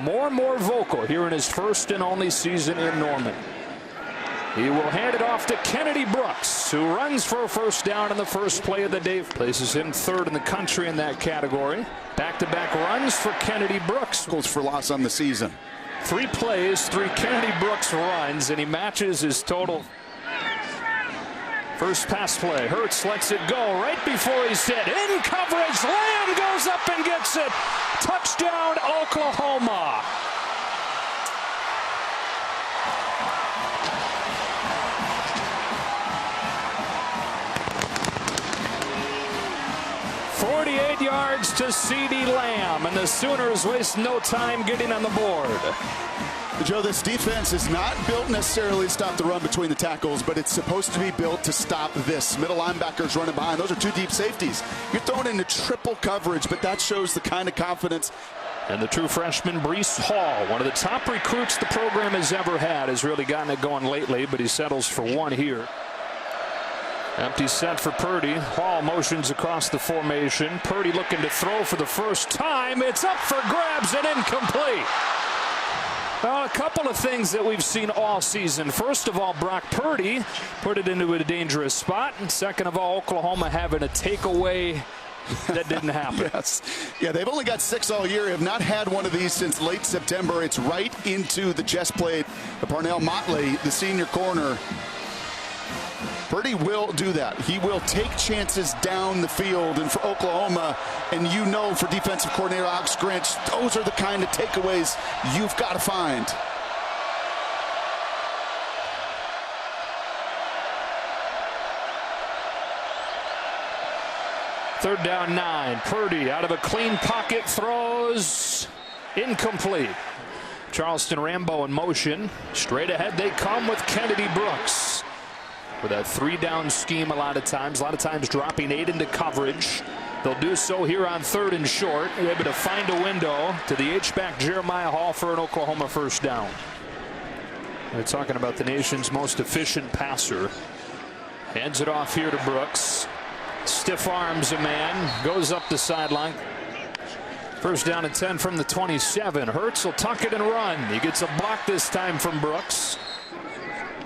more and more vocal here in his first and only season in Norman. He will hand it off to Kennedy Brooks, who runs for a first down in the first play of the day. Places him third in the country in that category. Back-to-back runs for Kennedy Brooks. Goals for loss on the season. 3 plays, 3 Kennedy Brooks runs, and he matches his total. First pass play. Hurts lets it go right before he's hit. In coverage. Lamb goes up and gets it. Touchdown, Oklahoma. .48 yards to CeeDee Lamb, and the Sooners waste no time getting on the board. Joe, this defense is not built necessarily to stop the run between the tackles, but it's supposed to be built to stop this. Middle linebackers running behind. Those are 2 deep safeties. You're throwing into triple coverage, but that shows the kind of confidence. And the true freshman, Breece Hall, one of the top recruits the program has ever had, has really gotten it going lately, but he settles for 1 here. Empty set for Purdy. Hall motions across the formation. Purdy looking to throw for the first time. It's up for grabs and incomplete. Well, a couple of things that we've seen all season. First of all, Brock Purdy put it into a dangerous spot. And second of all, Oklahoma having a takeaway that didn't happen. Yes. Yeah, they've only got 6 all year. Have not had one of these since late September. It's right into the chest plate of Parnell Motley, the senior corner. Purdy will do that. He will take chances down the field. And for Oklahoma, and you know for defensive coordinator Alex Grinch, those are the kind of takeaways you've got to find. Third down 9. Purdy out of a clean pocket throws. Incomplete. Charleston Rambo in motion. Straight ahead they come with Kennedy Brooks. With that 3-down scheme a lot of times dropping 8 into coverage. They'll do so here on 3rd and short. They're able to find a window to the H-back Jeremiah Hall for an Oklahoma first down. They're talking about the nation's most efficient passer. Hands it off here to Brooks. Stiff arms a man. Goes up the sideline. First down and 10 from the 27. Hurts will tuck it and run. He gets a block this time from Brooks.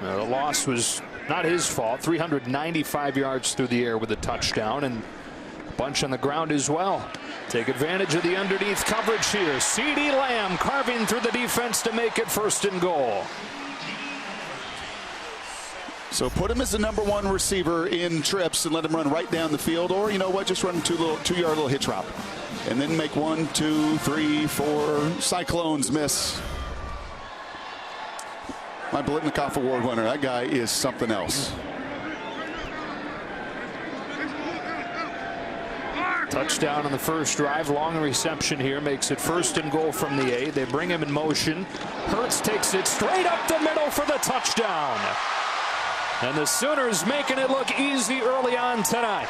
The loss was not his fault. 395 yards through the air with a touchdown and a bunch on the ground as well. Take advantage of the underneath coverage here. CeeDee Lamb carving through the defense to make it 1st and goal. So put him as the #1 receiver in trips and let him run right down the field, or you know what, just run 2-yard little hitch route, and then make 1, 2, 3, 4 Cyclones miss. My Biletnikoff Award winner. That guy is something else. Touchdown on the first drive. Long reception here makes it 1st and goal from the 8. They bring him in motion. Hurts takes it straight up the middle for the touchdown. And the Sooners making it look easy early on tonight.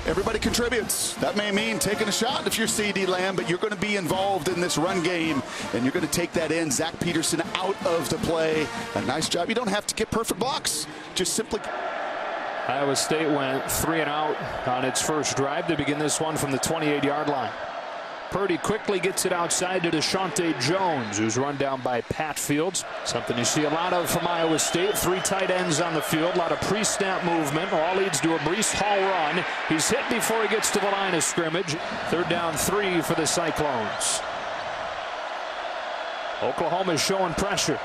Everybody contributes. That may mean taking a shot if you're CeeDee Lamb, but you're going to be involved in this run game, and you're going to take that in. Zach Peterson out of the play. A nice job. You don't have to get perfect blocks. Just simply. Iowa State went 3 and out on its first drive to begin this one from the 28-yard line. Purdy quickly gets it outside to Deshaunte Jones, who's run down by Pat Fields. Something you see a lot of from Iowa State. 3 tight ends on the field, a lot of pre-snap movement. All leads to a Breece Hall run. He's hit before he gets to the line of scrimmage. 3rd down 3 for the Cyclones. Oklahoma's showing pressure.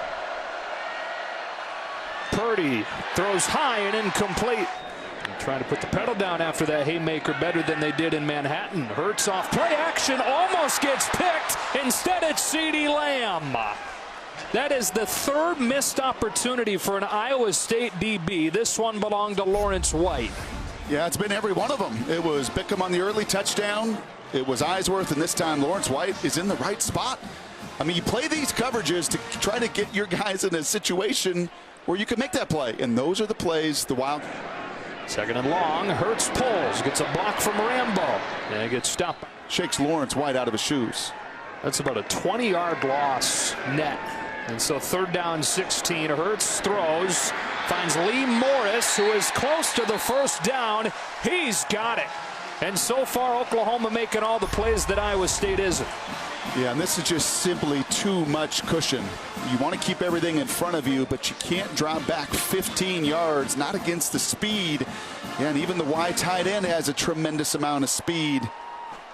Purdy throws high and incomplete. Trying to put the pedal down after that haymaker better than they did in Manhattan. Hurts off play action, almost gets picked. Instead it's CeeDee Lamb. That is the 3rd missed opportunity for an Iowa State DB. This one belonged to Lawrence White. Yeah, it's been every one of them. It was Bickham on the early touchdown. It was Eisworth, and this time Lawrence White is in the right spot. I mean, you play these coverages to try to get your guys in a situation where you can make that play, and those are the plays the Wild. 2nd and long. Hurts pulls, gets a block from Rambo, and gets stopped. Shakes Lawrence White out of his shoes. That's about a 20-yard loss net And so 3rd down 16. Hurts throws, finds Lee Morris, who is close to the 1st down. He's got it. And so far, Oklahoma making all the plays that Iowa State isn't. Yeah, and this is just simply too much cushion. You want to keep everything in front of you, but you can't drop back 15 yards, not against the speed. Yeah, and even the wide tight end has a tremendous amount of speed.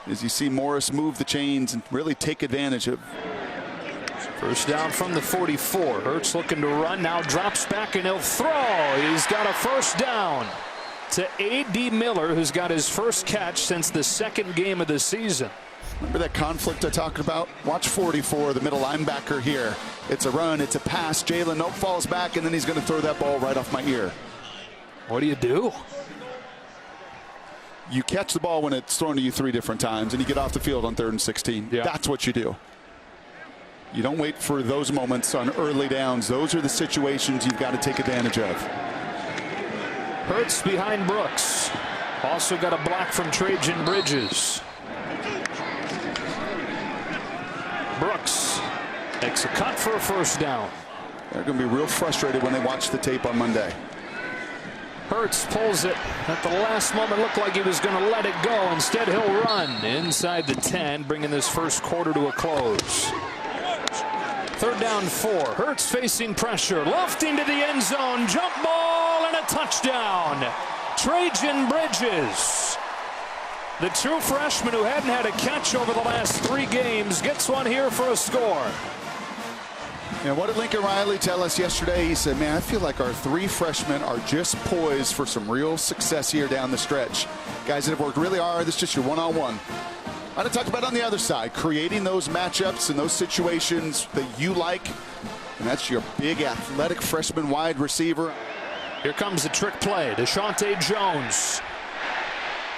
As you see Morris move the chains and really take advantage of. 1st down from the 44. Hurts looking to run, now drops back and he'll throw. He's got a 1st down to A.D. Miller, who's got his 1st catch since the 2nd game of the season. Remember that conflict I talked about? Watch 44, the middle linebacker here. It's a run, it's a pass. Jalen Nope falls back, and then he's going to throw that ball right off my ear. What do you do? You catch the ball when it's thrown to you 3 different times, and you get off the field on 3rd and 16. Yeah. That's what you do. You don't wait for those moments on early downs. Those are the situations you've got to take advantage of. Hurts behind Brooks. Also got a block from Trajan Bridges. Brooks makes a cut for a 1st down. They're going to be real frustrated when they watch the tape on Monday. Hurts pulls it at the last moment. Looked like he was going to let it go. Instead, he'll run inside the 10, bringing this 1st quarter to a close. 3rd down 4. Hurts facing pressure. Lofting to the end zone. Jump ball and a touchdown. Trajan Bridges, the true freshman who hadn't had a catch over the last 3 games, gets one here for a score. And what did Lincoln Riley tell us yesterday? He said, man, I feel like our 3 freshmen are just poised for some real success here down the stretch. Guys that have worked really hard. This is just your one-on-one. I want to talk about on the other side, creating those matchups and those situations that you like. And that's your big athletic freshman wide receiver. Here comes the trick play. Deshaunte Jones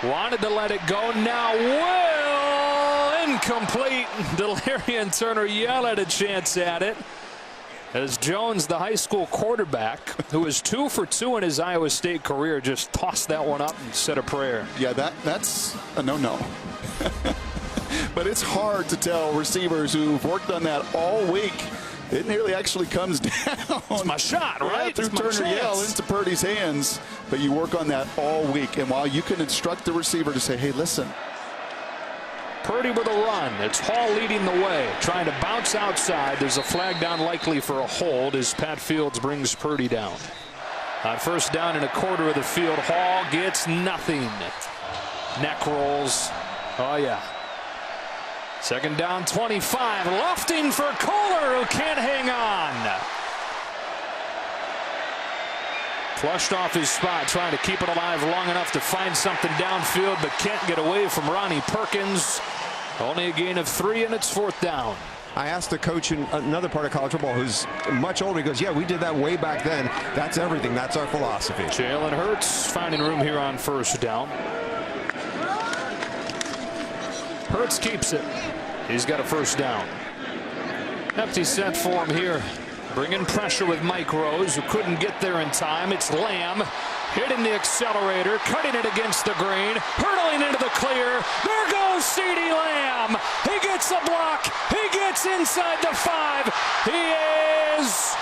wanted to let it go. Now will. Incomplete. Delarian Turner yelled at a chance at it, as Jones, the high school quarterback, who is 2 for 2 in his Iowa State career, just tossed that one up and said a prayer. Yeah, that's a no-no. But it's hard to tell receivers who've worked on that all week. It nearly actually comes down. It's my shot, right? Yeah, through Turner Yell into Purdy's hands. But you work on that all week. And while you can instruct the receiver to say, hey, listen. Purdy with a run. It's Hall leading the way, trying to bounce outside. There's a flag down likely for a hold as Pat Fields brings Purdy down. On 1st down and a quarter of the field, Hall gets nothing. Neck rolls. Oh, yeah. 2nd down 25. Lofting for Kohler, who can't hang on. Flushed off his spot, trying to keep it alive long enough to find something downfield, but can't get away from Ronnie Perkins. Only a gain of 3, and it's 4th down. I asked the coach in another part of college football who's much older. He goes, yeah, we did that way back then. That's everything. That's our philosophy. Jalen Hurts finding room here on 1st down. Hurts keeps it. He's got a 1st down. Empty set for him here. Bringing pressure with Mike Rose, who couldn't get there in time. It's Lamb hitting the accelerator, cutting it against the green, hurtling into the clear. There goes CeeDee Lamb. He gets a block. He gets inside the 5. He is,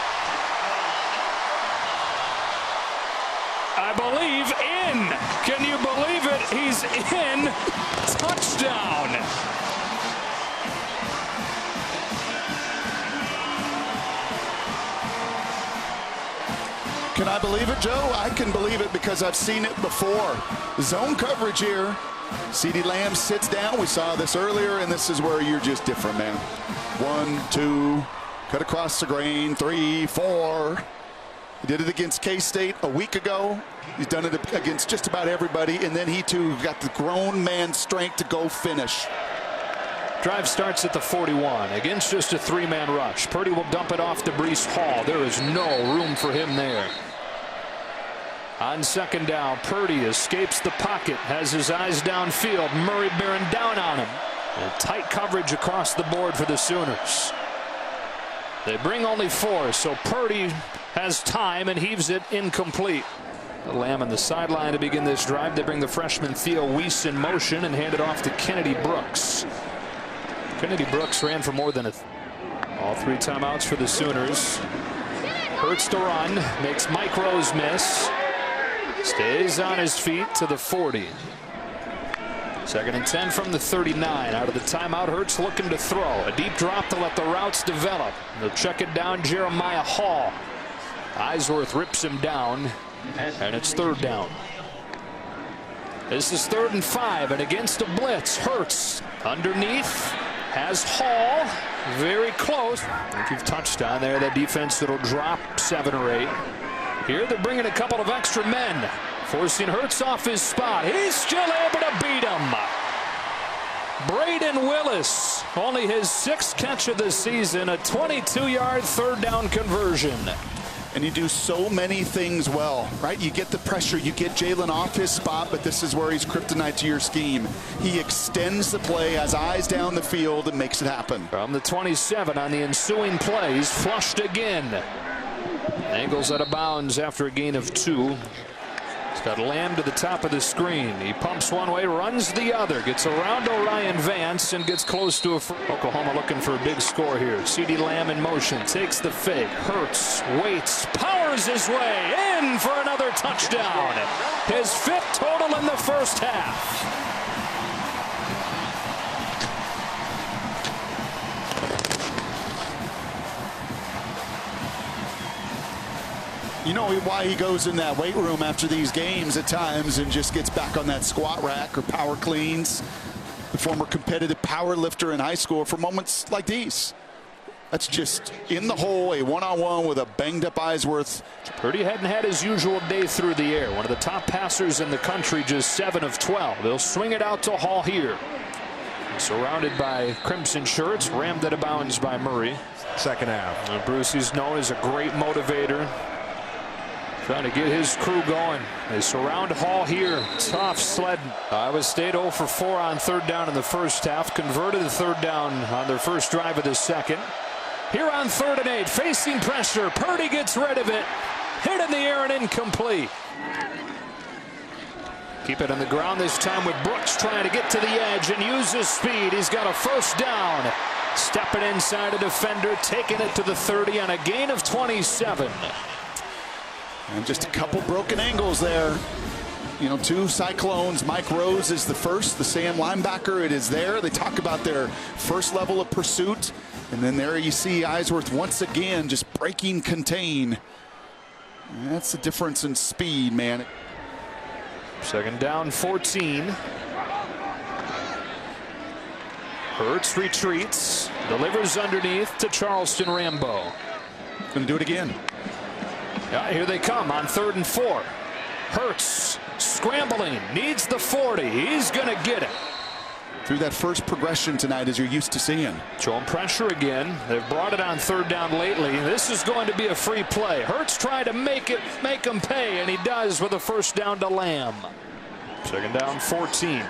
I believe, in. Can you believe it? He's in. Touchdown. Can I believe it, Joe? I can believe it because I've seen it before. Zone coverage here. CeeDee Lamb sits down. We saw this earlier, and this is where you're just different, man. 1, 2, cut across the grain, 3, 4. He did it against K-State a week ago. He's done it against just about everybody, and then he, too, got the grown man strength to go finish. Drive starts at the 41 against just a 3-man rush. Purdy will dump it off to Breece Hall. There is no room for him there. On 2nd down, Purdy escapes the pocket, has his eyes downfield. Murray bearing down on him. And tight coverage across the board for the Sooners. They bring only 4, so Purdy has time and heaves it incomplete. Lamb on the sideline to begin this drive. They bring the freshman Theo Weiss in motion and hand it off to Kennedy Brooks. Kennedy Brooks ran for more than All 3 timeouts for the Sooners. Hurts to run, makes Mike Rose miss. Stays on his feet to the 40. 2nd and 10 from the 39. Out of the timeout, Hurts looking to throw. A deep drop to let the routes develop. They'll check it down, Jeremiah Hall. Eisworth rips him down, and it's 3rd down. This is 3rd and 5, and against a blitz, Hurts underneath, has Hall very close. I think you've touched on there that defense that'll drop 7 or 8. Here they're bringing a couple of extra men, forcing Hurts off his spot. He's still able to beat him. Braden Willis, only his 6th catch of the season, a 22-yard 3rd down conversion. And you do so many things well, right? You get the pressure, you get Jalen off his spot, but this is where he's kryptonite to your scheme. He extends the play, has eyes down the field, and makes it happen. From the 27 on the ensuing play, he's flushed again. Angles out of bounds after a gain of 2. He's got Lamb to the top of the screen. He pumps one way, runs the other, gets around Orion Vance, and gets close to Oklahoma looking for a big score here. CeeDee Lamb in motion, takes the fake, Hurts, waits, powers his way in for another touchdown. His 5th total in the first half. You know why he goes in that weight room after these games at times and just gets back on that squat rack or power cleans. The former competitive power lifter in high school for moments like these. That's just in the hole, a one-on-one with a banged-up Eisworth. Purdy hadn't had his usual day through the air. One of the top passers in the country, just 7 of 12. They'll swing it out to Hall here. Surrounded by crimson shirts, rammed out of bounds by Murray. 2nd half. And Bruce is known as a great motivator. Trying to get his crew going. They surround Hall here. Tough sledding. Iowa State 0 for 4 on 3rd down in the first half. Converted the 3rd down on their first drive of the 2nd. Here on 3rd and 8, facing pressure. Purdy gets rid of it. Hit in the air and incomplete. Keep it on the ground this time with Brooks trying to get to the edge and use his speed. He's got a 1st down. Stepping inside a defender, taking it to the 30 on a gain of 27. And just a couple broken angles there. You know, 2 Cyclones. Mike Rose is the first, the Sam linebacker. It is there. They talk about their first level of pursuit. And then there you see Eisworth once again just breaking contain. And that's the difference in speed, man. 2nd down, 14. Hurts retreats, delivers underneath to Charleston Rambo. Going to do it again. Yeah, here they come on 3rd and 4. Hurts scrambling, needs the 40. He's going to get it. Through that first progression tonight, as you're used to seeing. Showing pressure again. They've brought it on 3rd down lately. This is going to be a free play. Hurts trying to make him pay, and he does with a 1st down to Lamb. 2nd down, 14.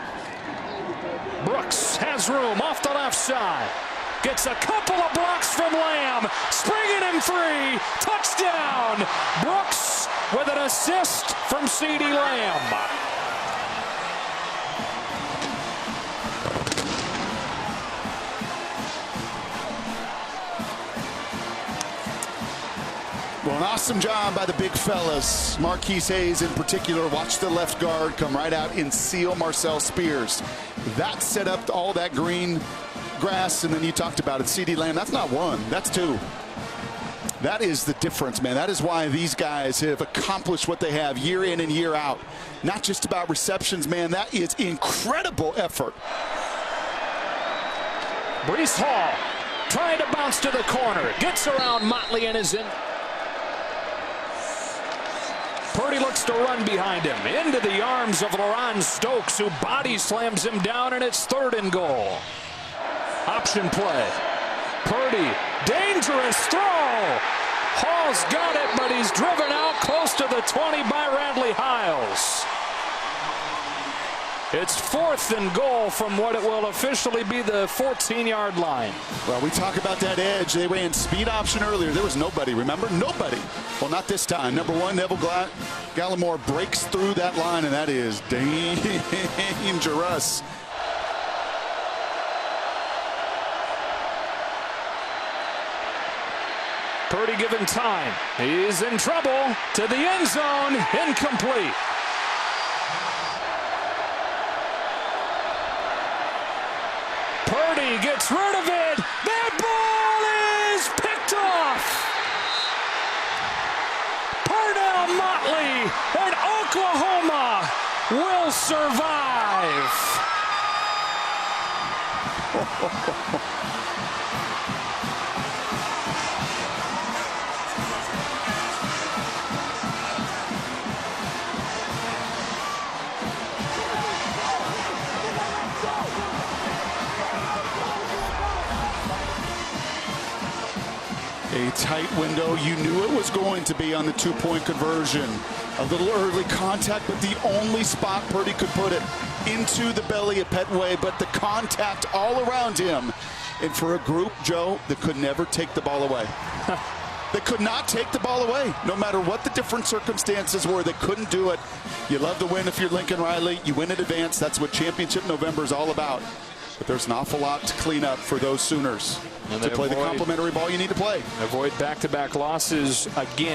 Brooks has room off the left side. Gets a couple of blocks from Lamb. Springing him free. Touchdown. Brooks with an assist from CeeDee Lamb. Well, an awesome job by the big fellas. Marquise Hayes in particular. Watch the left guard come right out and seal Marcel Spears. That set up all that green grass, and then you talked about it. CeeDee Lamb, that's not 1, that's 2. That is the difference, man. That is why these guys have accomplished what they have year in and year out. Not just about receptions, man. That is incredible effort. Breece Hall trying to bounce to the corner. Gets around Motley and is in. Purdy looks to run behind him. Into the arms of LaRon Stokes, who body slams him down, and it's 3rd and goal. Option play. Purdy, dangerous throw. Hall's got it, but he's driven out close to the 20 by Radley Hiles. It's 4th and goal from what it will officially be the 14-yard line. Well, we talk about that edge. They ran speed option earlier. There was nobody, remember? Nobody. Well, not this time. Number 1, Neville Gallimore breaks through that line, and that is dangerous. Purdy given time. He's in trouble. To the end zone. Incomplete. Purdy gets rid of it. That ball is picked off. Parnell Motley and Oklahoma will survive. A tight window. You knew it was going to be on the two-point conversion. A little early contact, but the only spot Purdy could put it into the belly of Petway, but the contact all around him. And for a group, Joe, that could never take the ball away. They could not take the ball away. No matter what the different circumstances were, they couldn't do it. You love to win if you're Lincoln Riley. You win in advance. That's what Championship November is all about. But there's an awful lot to clean up for those Sooners to play the complimentary ball you need to play. Avoid back-to-back losses again.